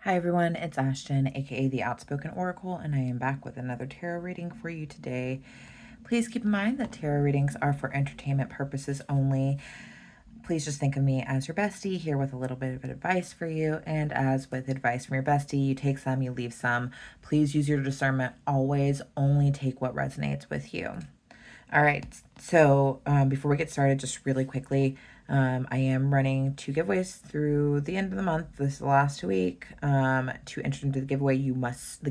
Hi everyone, it's Ashton, aka the Outspoken Oracle, and I am back with another tarot reading for you today. Please keep in mind that tarot readings are for entertainment purposes only. Please just think of me as your bestie here with a little bit of advice for you. And as with advice from your bestie, you take some, you leave some. Please use your discernment. Always only take what resonates with you. All right, so before we get started, just really quickly, I am running 2 giveaways through the end of the month. This is the last week. To enter into the giveaway, you must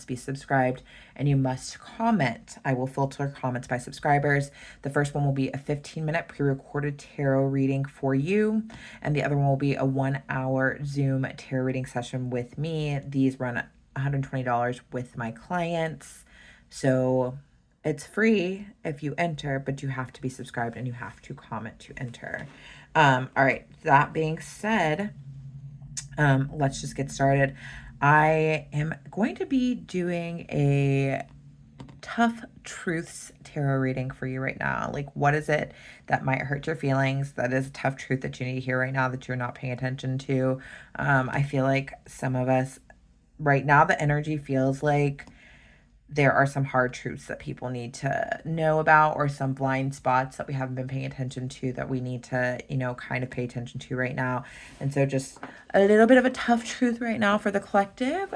be subscribed and you must comment. I will filter comments by subscribers. The first one will be a 15-minute pre-recorded tarot reading for you, and the other one will be a 1-hour Zoom tarot reading session with me. These run $120 with my clients. So it's free if you enter, but you have to be subscribed and you have to comment to enter. All right, that being said, let's just get started. I am going to be doing a tough truths tarot reading for you right now. Like, what is it that might hurt your feelings? That is a tough truth that you need to hear right now that you're not paying attention to. I feel like some of us right now, the energy feels like there are some hard truths that people need to know about, or some blind spots that we haven't been paying attention to that we need to, kind of pay attention to right now. And so just a little bit of a tough truth right now for the collective,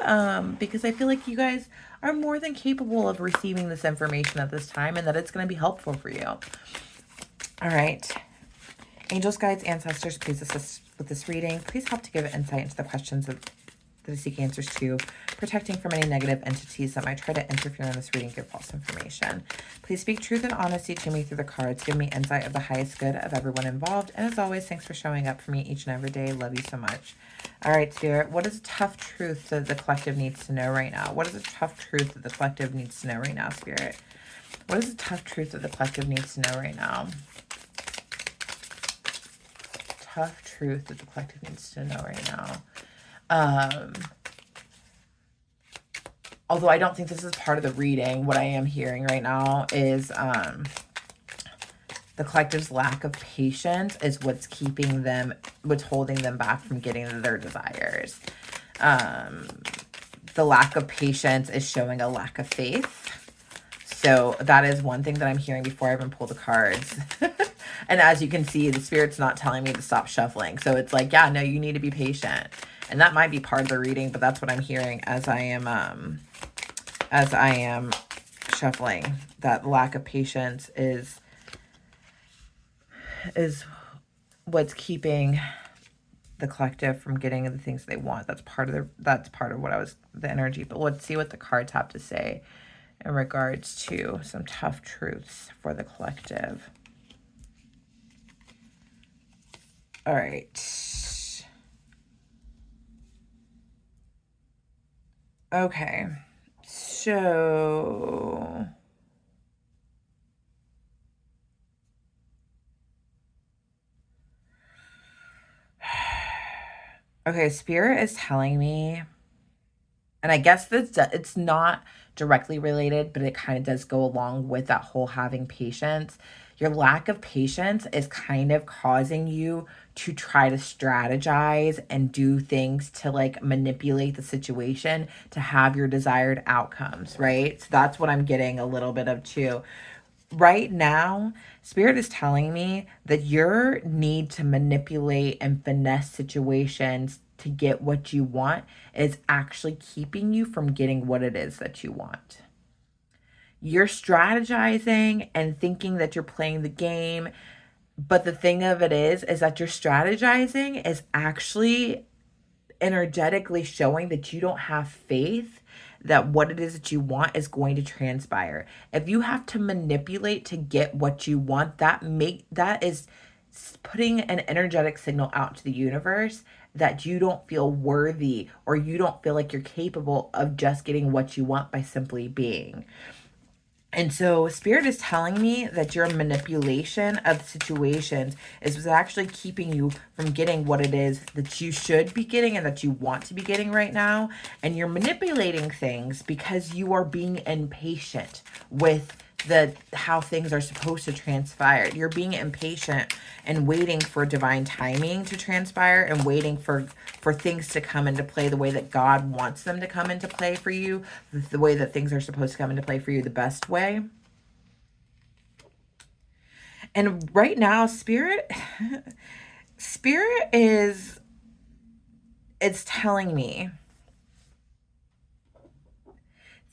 because I feel like you guys are more than capable of receiving this information at this time and that it's going to be helpful for you. All right. Angels, guides, ancestors, please assist with this reading. Please help to give insight into the questions that I seek answers to, protecting from any negative entities that might try to interfere in this reading, give false information. Please speak truth and honesty to me through the cards. Give me insight of the highest good of everyone involved. And as always, thanks for showing up for me each and every day. Love you so much. All right, Spirit, what is a tough truth that the collective needs to know right now? What is a tough truth that the collective needs to know right now, Spirit? What is a tough truth that the collective needs to know right now? Tough truth that the collective needs to know right now. Although I don't think this is part of the reading, what I am hearing right now is the collective's lack of patience is what's holding them back from getting their desires. The lack of patience is showing a lack of faith. So that is one thing that I'm hearing before I even pull the cards. And as you can see, the Spirit's not telling me to stop shuffling. So it's like, yeah, no, you need to be patient. And that might be part of the reading, but that's what I'm hearing as I am shuffling. That lack of patience is what's keeping the collective from getting the things they want. That's part of the energy. But let's see what the cards have to say in regards to some tough truths for the collective. All right. Okay. So okay, Spirit is telling me, and I guess it's not directly related, but it kind of does go along with that whole having patience. Your lack of patience is kind of causing you to try to strategize and do things to like manipulate the situation to have your desired outcomes, right? So that's what I'm getting a little bit of too. Right now, Spirit is telling me that your need to manipulate and finesse situations to get what you want is actually keeping you from getting what it is that you want. You're strategizing and thinking that you're playing the game, but the thing of it is that your strategizing is actually energetically showing that you don't have faith that what it is that you want is going to transpire. If you have to manipulate to get what you want, that is putting an energetic signal out to the universe that you don't feel worthy, or you don't feel like you're capable of just getting what you want by simply being. And so Spirit is telling me that your manipulation of situations is actually keeping you from getting what it is that you should be getting and that you want to be getting right now. And you're manipulating things because you are being impatient with how things are supposed to transpire. You're being impatient and waiting for divine timing to transpire, and waiting for things to come into play the way that God wants them to come into play for you, the way that things are supposed to come into play for you the best way. And right now, spirit is, it's telling me,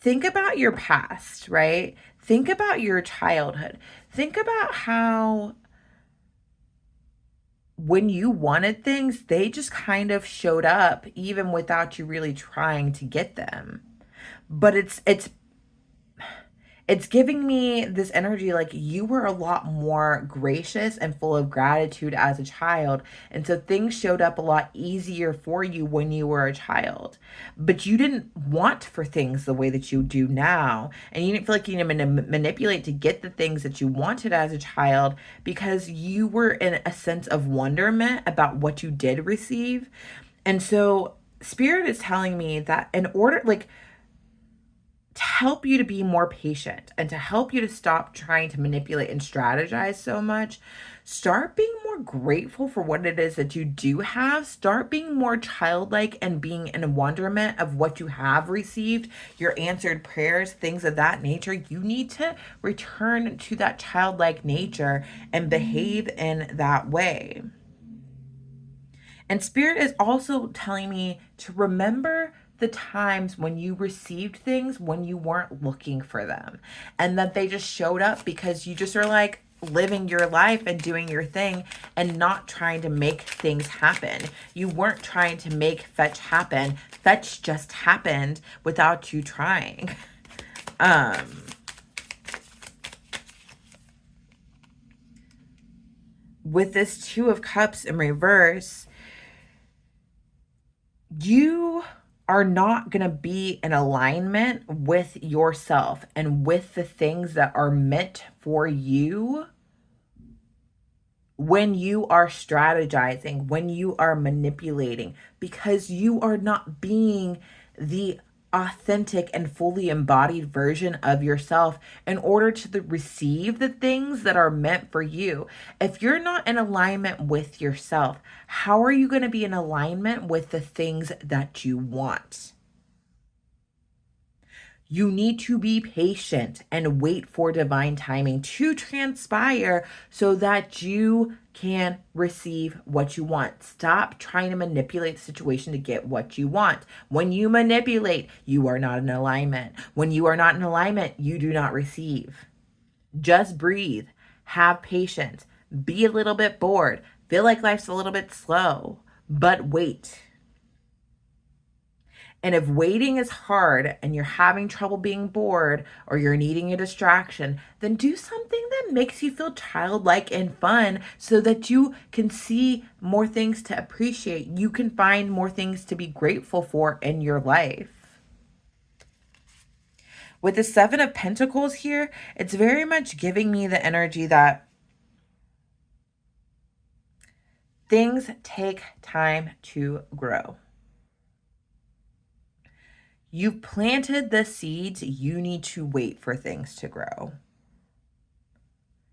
think about your past, right? Think about your childhood. Think about how when you wanted things, they just kind of showed up even without you really trying to get them. But it's giving me this energy like you were a lot more gracious and full of gratitude as a child. And so things showed up a lot easier for you when you were a child. But you didn't want for things the way that you do now. And you didn't feel like you needed to manipulate to get the things that you wanted as a child, because you were in a sense of wonderment about what you did receive. And so Spirit is telling me that in order, like, to help you to be more patient and to help you to stop trying to manipulate and strategize so much, start being more grateful for what it is that you do have. Start being more childlike and being in wonderment of what you have received, your answered prayers, things of that nature. You need to return to that childlike nature and behave in that way. And Spirit is also telling me to remember the times when you received things when you weren't looking for them, and that they just showed up because you just are like living your life and doing your thing and not trying to make things happen. You weren't trying to make fetch happen. Fetch just happened without you trying. With this Two of Cups in reverse, you are not going to be in alignment with yourself and with the things that are meant for you when you are strategizing, when you are manipulating, because you are not being the authentic and fully embodied version of yourself in order to receive the things that are meant for you. If you're not in alignment with yourself, how are you going to be in alignment with the things that you want? You need to be patient and wait for divine timing to transpire so that you can receive what you want. Stop trying to manipulate the situation to get what you want. When you manipulate, you are not in alignment. When you are not in alignment, you do not receive. Just breathe. Have patience. Be a little bit bored. Feel like life's a little bit slow, but wait. And if waiting is hard and you're having trouble being bored or you're needing a distraction, then do something that makes you feel childlike and fun so that you can see more things to appreciate. You can find more things to be grateful for in your life. With the Seven of Pentacles here, it's very much giving me the energy that things take time to grow. You've planted the seeds, you need to wait for things to grow.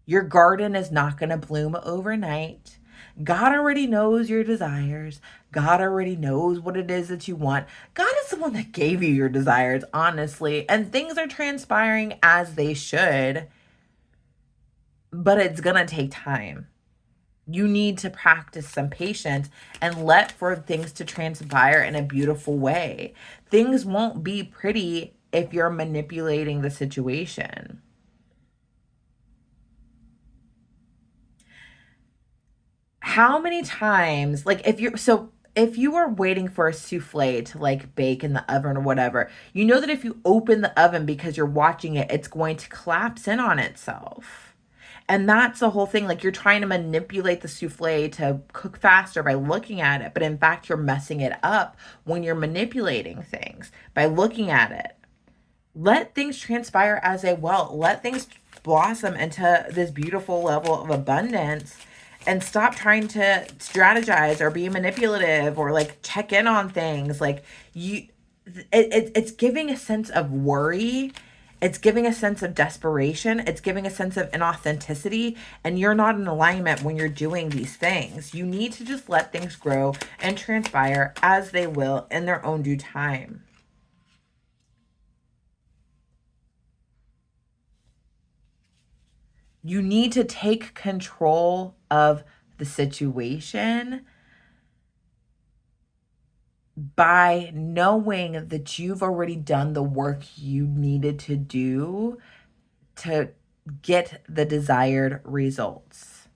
Your garden is not going to bloom overnight. God already knows your desires. God already knows what it is that you want. God is the one that gave you your desires, honestly, and things are transpiring as they should, but it's going to take time. You need to practice some patience and let for things to transpire in a beautiful way. Things won't be pretty if you're manipulating the situation. How many times, like if you are waiting for a souffle to like bake in the oven or whatever, you know that if you open the oven because you're watching it, it's going to collapse in on itself. And that's the whole thing. Like, you're trying to manipulate the souffle to cook faster by looking at it. But in fact, you're messing it up when you're manipulating things by looking at it. Let things transpire as they will. Let things blossom into this beautiful level of abundance. And stop trying to strategize or be manipulative or like check in on things. Like, it's giving a sense of worry It's giving a sense of desperation. It's giving a sense of inauthenticity. And you're not in alignment when you're doing these things. You need to just let things grow and transpire as they will in their own due time. You need to take control of the situation by knowing that you've already done the work you needed to do to get the desired results.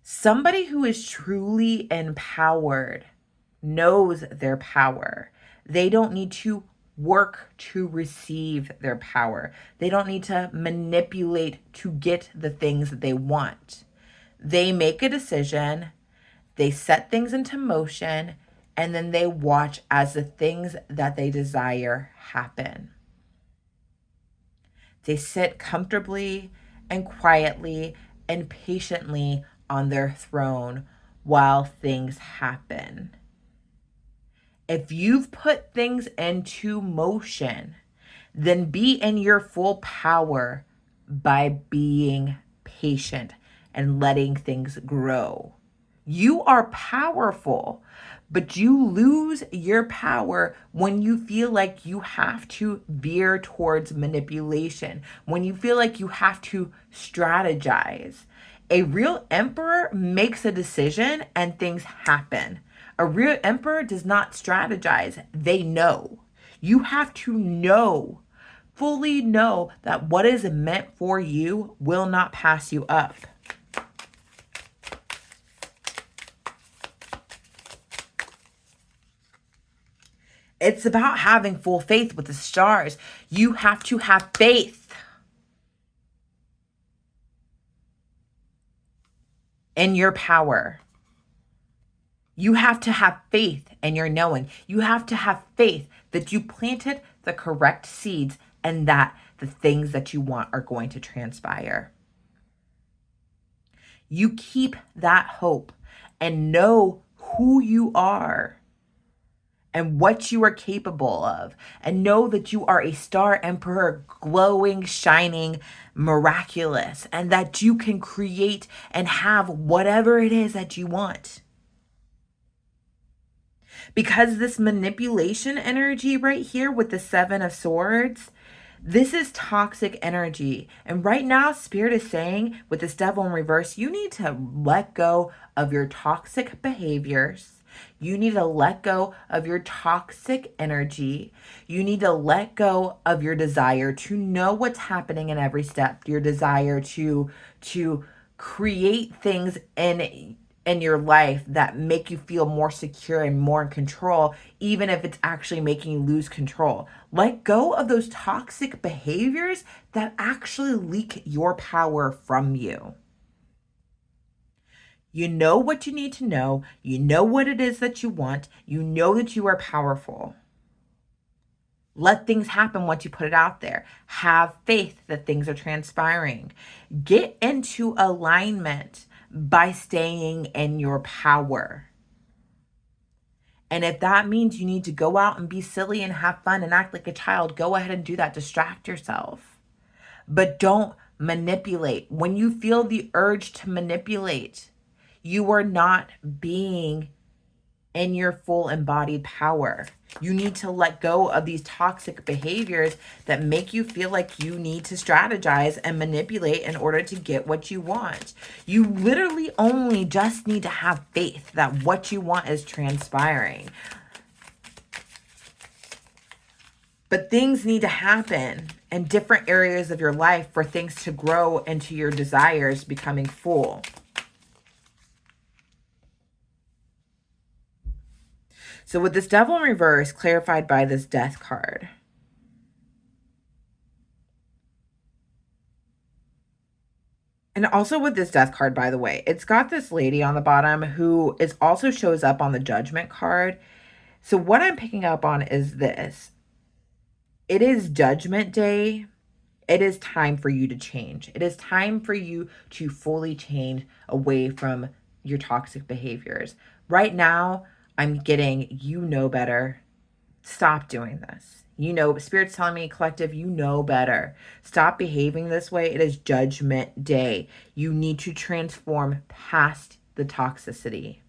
Somebody who is truly empowered knows their power. They don't need to work to receive their power. They don't need to manipulate to get the things that they want. They make a decision, they set things into motion, and then they watch as the things that they desire happen. They sit comfortably and quietly and patiently on their throne while things happen. If you've put things into motion, then be in your full power by being patient and letting things grow. You are powerful, but you lose your power when you feel like you have to veer towards manipulation, when you feel like you have to strategize. A real emperor makes a decision and things happen. A real emperor does not strategize, they know. You have to know, fully know that what is meant for you will not pass you up. It's about having full faith with the stars. You have to have faith in your power. You have to have faith in your knowing. You have to have faith that you planted the correct seeds and that the things that you want are going to transpire. You keep that hope and know who you are and what you are capable of, and know that you are a star emperor, glowing, shining, miraculous, and that you can create and have whatever it is that you want. Because this manipulation energy right here with the Seven of Swords, this is toxic energy. And right now, Spirit is saying with this Devil in reverse, you need to let go of your toxic behaviors. You need to let go of your toxic energy. You need to let go of your desire to know what's happening in every step, your desire to create things in your life that make you feel more secure and more in control, even if it's actually making you lose control. Let go of those toxic behaviors that actually leak your power from you. You know what you need to know. You know what it is that you want. You know that you are powerful. Let things happen once you put it out there. Have faith that things are transpiring. Get into alignment by staying in your power. And if that means you need to go out and be silly and have fun and act like a child, go ahead and do that. Distract yourself. But don't manipulate. When you feel the urge to manipulate, you are not being in your full embodied power. You need to let go of these toxic behaviors that make you feel like you need to strategize and manipulate in order to get what you want. You literally only just need to have faith that what you want is transpiring. But things need to happen in different areas of your life for things to grow into your desires becoming full. So with this Devil in reverse, clarified by this Death card. And also with this Death card, by the way, it's got this lady on the bottom who is also shows up on the Judgment card. So what I'm picking up on is this. It is Judgment Day. It is time for you to change. It is time for you to fully change away from your toxic behaviors. Right now, I'm getting, you know better. Stop doing this. You know, Spirit's telling me, collective, you know better. Stop behaving this way. It is judgment day. You need to transform past the toxicity.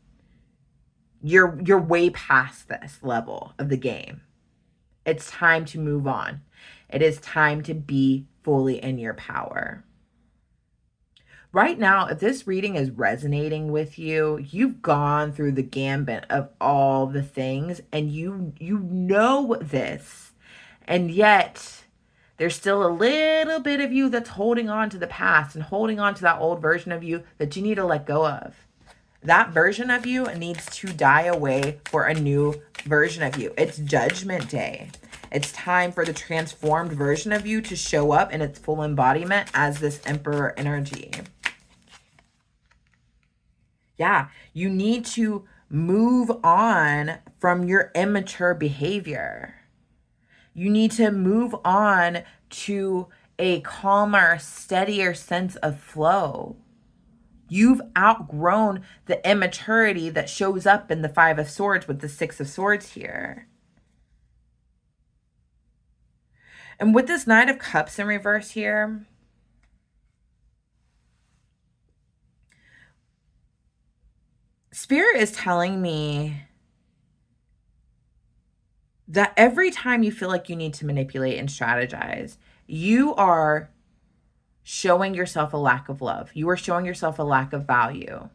You're way past this level of the game. It's time to move on. It is time to be fully in your power. Right now, if this reading is resonating with you, you've gone through the gambit of all the things and you know this. And yet there's still a little bit of you that's holding on to the past and holding on to that old version of you that you need to let go of. That version of you needs to die away for a new version of you. It's Judgment Day. It's time for the transformed version of you to show up in its full embodiment as this Emperor energy. Yeah, you need to move on from your immature behavior. You need to move on to a calmer, steadier sense of flow. You've outgrown the immaturity that shows up in the Five of Swords with the Six of Swords here. And with this Knight of Cups in reverse here, Spirit is telling me that every time you feel like you need to manipulate and strategize, you are showing yourself a lack of love. You are showing yourself a lack of value.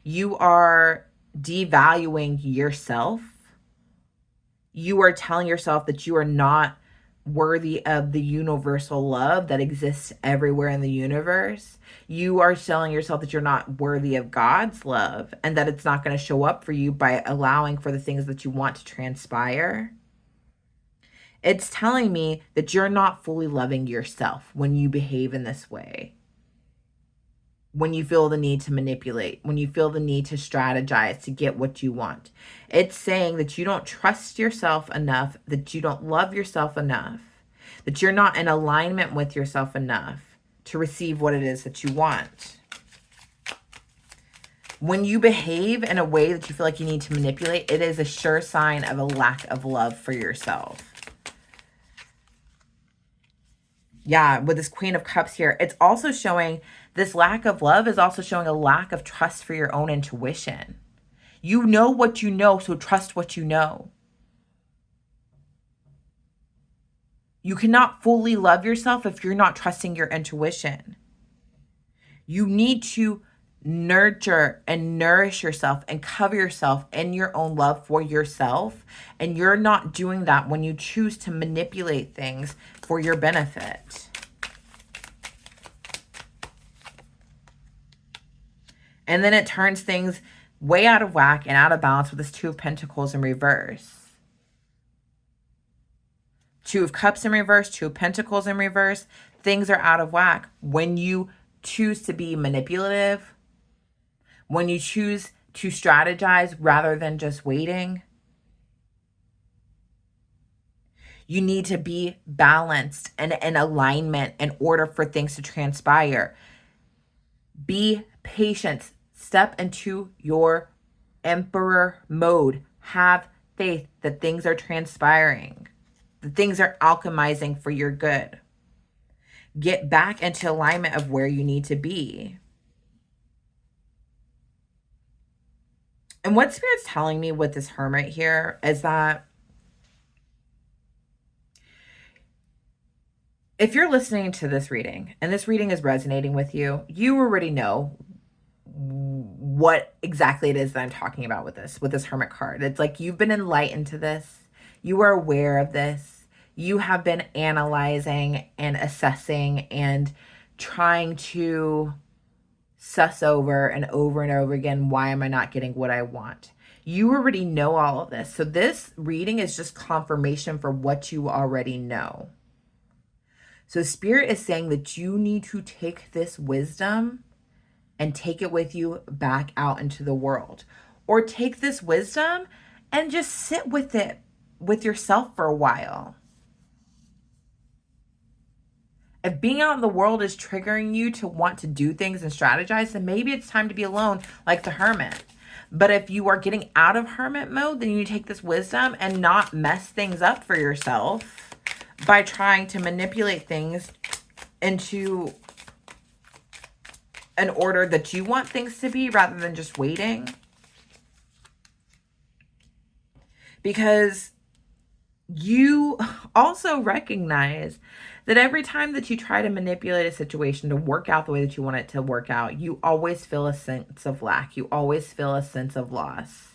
You are devaluing yourself. You are telling yourself that you are not worthy of the universal love that exists everywhere in the universe. You are telling yourself that you're not worthy of God's love and that it's not going to show up for you by allowing for the things that you want to transpire. It's telling me that you're not fully loving yourself when you behave in this way. When you feel the need to manipulate, when you feel the need to strategize to get what you want. It's saying that you don't trust yourself enough, that you don't love yourself enough, that you're not in alignment with yourself enough to receive what it is that you want. When you behave in a way that you feel like you need to manipulate, it is a sure sign of a lack of love for yourself. Yeah, with this Queen of Cups here, it's also showing this lack of love is also showing a lack of trust for your own intuition. You know what you know, so trust what you know. You cannot fully love yourself if you're not trusting your intuition. You need to nurture and nourish yourself and cover yourself in your own love for yourself. And you're not doing that when you choose to manipulate things for your benefit. And then it turns things way out of whack and out of balance with this Two of Pentacles in reverse. Two of Cups in reverse, Two of Pentacles in reverse. Things are out of whack when you choose to be manipulative, when you choose to strategize rather than just waiting. You need to be balanced and in alignment in order for things to transpire. Be patient. Step into your Emperor mode. Have faith that things are transpiring, that things are alchemizing for your good. Get back into alignment of where you need to be. And what Spirit's telling me with this Hermit here is that if you're listening to this reading and this reading is resonating with you, you already know what exactly it is that I'm talking about with this Hermit card. It's like you've been enlightened to this. You are aware of this. You have been analyzing and assessing and trying to suss over and over again, why am I not getting what I want? You already know all of this. So this reading is just confirmation for what you already know. So Spirit is saying that you need to take this wisdom and take it with you back out into the world. Or take this wisdom and just sit with it with yourself for a while. If being out in the world is triggering you to want to do things and strategize, then maybe it's time to be alone like the Hermit. But if you are getting out of Hermit mode, then you take this wisdom and not mess things up for yourself by trying to manipulate things into an order that you want things to be rather than just waiting. Because you also recognize that every time that you try to manipulate a situation to work out the way that you want it to work out, you always feel a sense of lack. You always feel a sense of loss.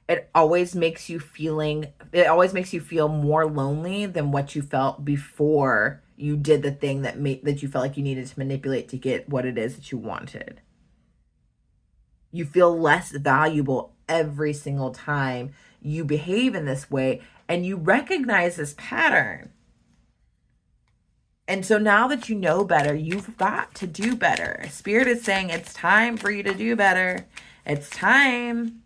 It always makes you feel more lonely than what you felt before you did the thing that you felt like you needed to manipulate to get what it is that you wanted. You feel less valuable every single time you behave in this way, and you recognize this pattern. And so now that you know better, you've got to do better. Spirit is saying it's time for you to do better. It's time.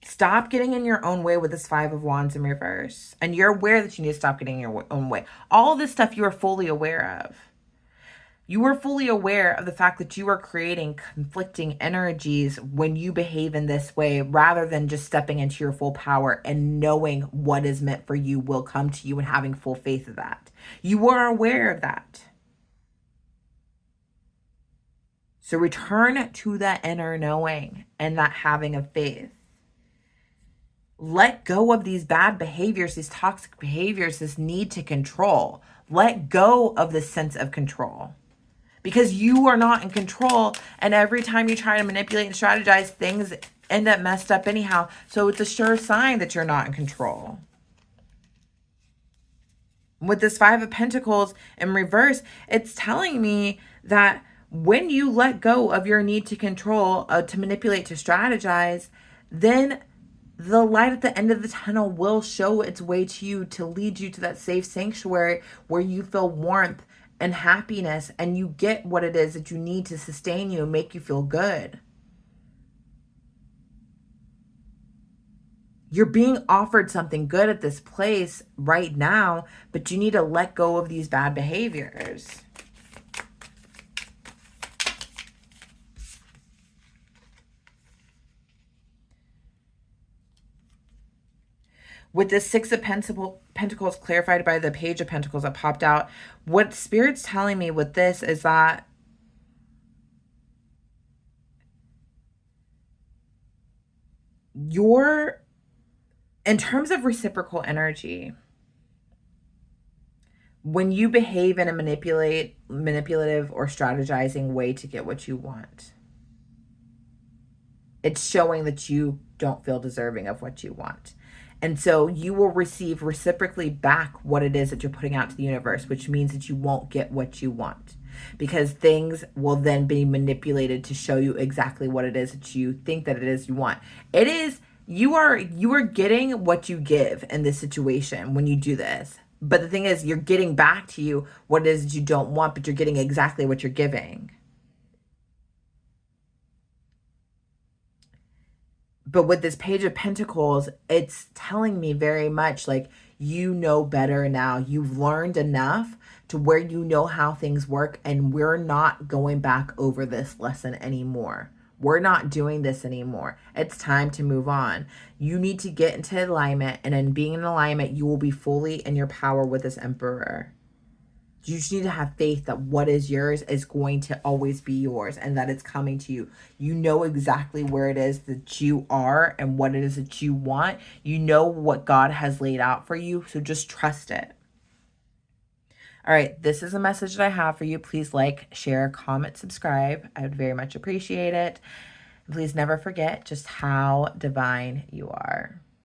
Stop getting in your own way with this Five of Wands in reverse. And you're aware that you need to stop getting in your own way. All this stuff you are fully aware of. You are fully aware of the fact that you are creating conflicting energies when you behave in this way, rather than just stepping into your full power and knowing what is meant for you will come to you and having full faith of that. You are aware of that. So return to that inner knowing and that having of faith. Let go of these bad behaviors, these toxic behaviors, this need to control. Let go of this sense of control. Because you are not in control, and every time you try to manipulate and strategize, things end up messed up anyhow. So it's a sure sign that you're not in control. With this Five of Pentacles in reverse, it's telling me that when you let go of your need to control, to manipulate, to strategize, then the light at the end of the tunnel will show its way to you to lead you to that safe sanctuary where you feel warmth and happiness, and you get what it is that you need to sustain you and make you feel good. You're being offered something good at this place right now, but you need to let go of these bad behaviors. With this Six of Pentacles clarified by the Page of Pentacles that popped out, what Spirit's telling me with this is that in terms of reciprocal energy, when you behave in a manipulative or strategizing way to get what you want, it's showing that you don't feel deserving of what you want. And so you will receive reciprocally back what it is that you're putting out to the universe, which means that you won't get what you want, because things will then be manipulated to show you exactly what it is that you think that it is you want. It is, you are getting what you give in this situation when you do this. But the thing is, you're getting back to you what it is that you don't want, but you're getting exactly what you're giving. But with this Page of Pentacles, it's telling me very much like you know better now. You've learned enough to where you know how things work, and we're not going back over this lesson anymore. We're not doing this anymore. It's time to move on. You need to get into alignment, and in being in alignment, you will be fully in your power with this Emperor. You just need to have faith that what is yours is going to always be yours, and that it's coming to you. You know exactly where it is that you are and what it is that you want. You know what God has laid out for you, so just trust it. All right, this is a message that I have for you. Please like, share, comment, subscribe. I would very much appreciate it. Please never forget just how divine you are.